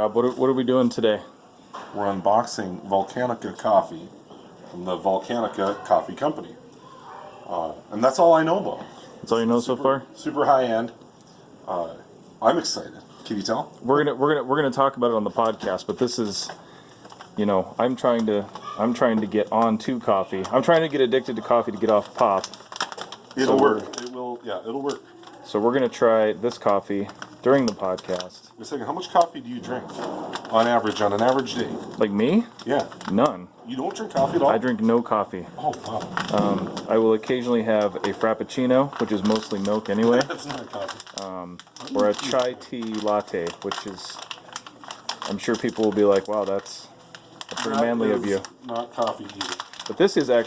Rob, what are we doing today? We're unboxing Volcanica Coffee from the Volcanica Coffee Company. And that's all I know about. That's all you know so far? Super high end. I'm excited. Can you tell? We're gonna talk about it on the podcast, but this is, I'm trying to get on to coffee. I'm trying to get addicted to coffee to get off pop. It'll work. It'll work. So we're gonna try this coffee during the podcast. Wait a second, how much coffee do you drink on an average day? Like me? Yeah. None. You don't drink coffee at all? I drink no coffee. Oh, wow. I will occasionally have a frappuccino, which is mostly milk anyway. That's not coffee. Or a chai tea latte, which is, I'm sure people will be like, wow, that's pretty manly of you. Not coffee either. But this is a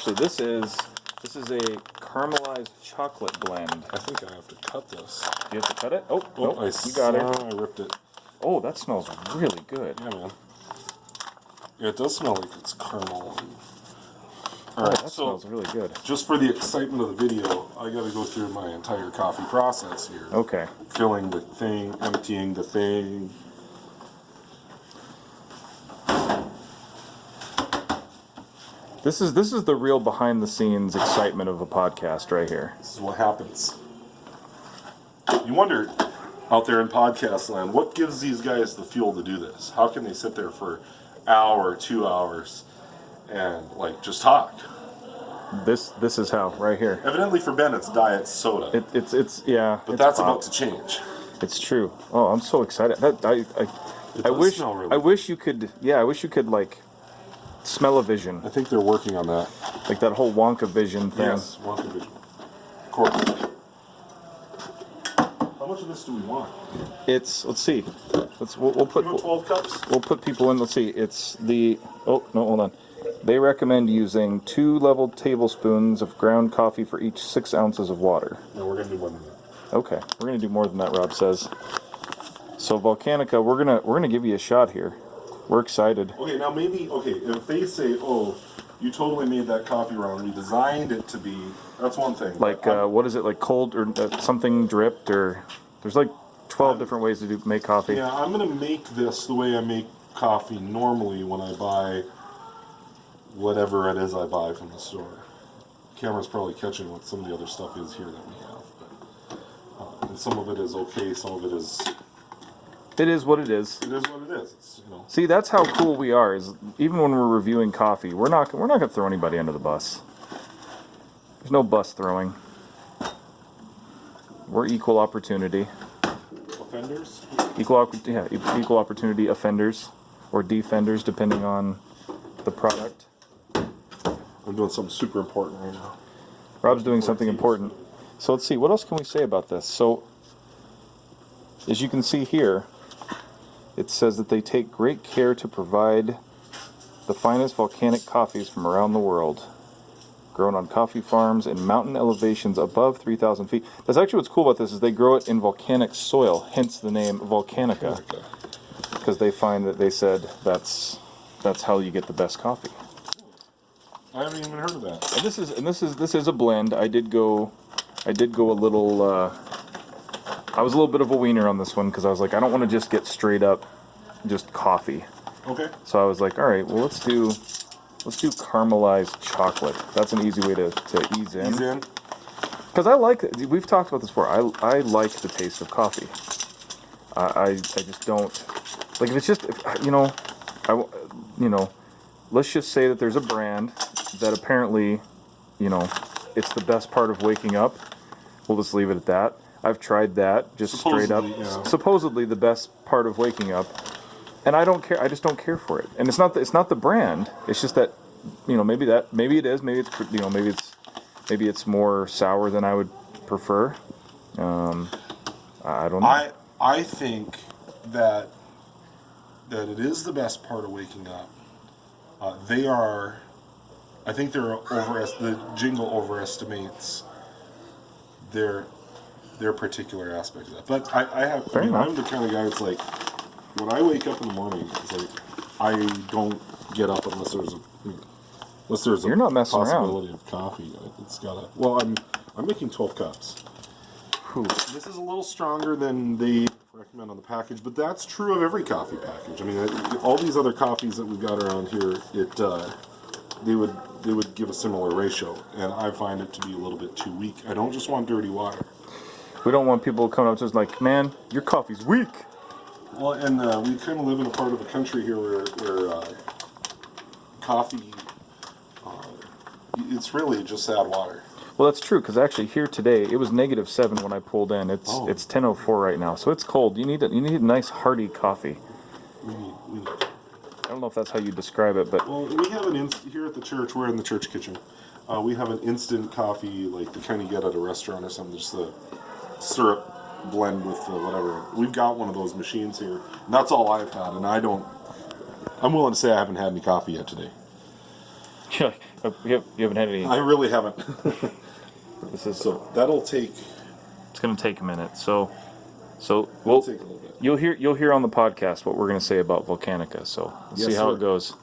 caramelized chocolate blend. I think I have to cut this. You have to cut it? Oh, nope, you got it. I ripped it. Oh, that smells really good. Yeah, man. Yeah, it does smell like it's caramel. That smells really good. Just for the excitement of the video, I got to go through my entire coffee process here. Okay. Filling the thing, emptying the thing. This is the real behind the scenes excitement of a podcast right here. This is what happens. You wonder, out there in podcast land, what gives these guys the fuel to do this? How can they sit there for an hour, 2 hours, and just talk? This is how, right here. Evidently for Ben, it's diet soda. It's yeah. But that's about to change. It's true. Oh, I'm so excited. I wish you could. Yeah, I wish you could smell a vision. I think they're working on that. Like that whole Wonka vision thing. Yes, Wonka vision. Of course. How much of this do we want? Let's see. We'll put 12 cups. We'll put people in. Let's see. It's the no, hold on. They recommend using 2 level tablespoons of ground coffee for each 6 ounces of water. No, we're gonna do more than that. Okay, we're gonna do more than that. Rob says. So Volcanica, we're gonna give you a shot here. We're excited. Okay, now if they say, "Oh, you totally made that coffee wrong. We designed it to be," that's one thing. What is it, like cold or something dripped, or there's 12 different ways to make coffee. Yeah, I'm gonna make this the way I make coffee normally when I buy whatever it is I buy from the store. Camera's probably catching what some of the other stuff is here that we have, but and some of it is okay, some of it is. It is what it is. It is what it is. It's, See, that's how cool we are. Is even when we're reviewing coffee, we're not gonna throw anybody under the bus. There's no bus throwing. We're equal opportunity. Offenders. Equal opportunity offenders or defenders, depending on the product. I'm doing something super important right now. Rob's doing something important. So let's see. What else can we say about this? So, as you can see here, it says that they take great care to provide the finest volcanic coffees from around the world, grown on coffee farms in mountain elevations above 3,000 feet. That's actually what's cool about this is they grow it in volcanic soil, hence the name Volcanica, because they find that they said that's how you get the best coffee. I haven't even heard of that. And this is a blend. I did go a little. I was a little bit of a wiener on this one because I was like, I don't want to just get straight up, just coffee. Okay. So I was like, all right, well let's do caramelized chocolate. That's an easy way to ease in. Ease in. Because I like it. We've talked about this before. I like the taste of coffee. I just don't like if it's just let's just say that there's a brand that apparently, it's the best part of waking up. We'll just leave it at that. I've tried that, just straight up. Yeah. Supposedly the best part of waking up, and I don't care. I just don't care for it. And it's not the brand. It's just that, maybe it is. Maybe maybe it's more sour than I would prefer. I don't know. I think that it is the best part of waking up. I think the jingle overestimates their particular aspect of that. But I'm the kind of guy that's like, when I wake up in the morning, it's like, I don't get up unless there's a You're not messing possibility around. of coffee. It's gotta. Well, I'm making 12 cups. Whew. This is a little stronger than they recommend on the package, but that's true of every coffee package. I mean, all these other coffees that we've got around here, they would give a similar ratio, and I find it to be a little bit too weak. I don't just want dirty water. We don't want people coming up to us like, man, your coffee's weak. Well, and we kind of live in a part of the country here where coffee, it's really just sad water. Well, that's true, because actually here today, it was -7 when I pulled in. It's 10:04 right now, so it's cold. You need a nice hearty coffee. I don't know if that's how you describe it, but... Well, we have here at the church, we're in the church kitchen. We have an instant coffee, like the kind you get at a restaurant or something, just the syrup blend with the whatever. We've got one of those machines here, and that's all I've had, and I'm willing to say I haven't had any coffee yet today. You haven't had any... I really haven't. So that'll take... It's going to take a minute, so It'll take a little bit. You'll hear on the podcast what we're going to say about Volcanica, so we'll see how it goes.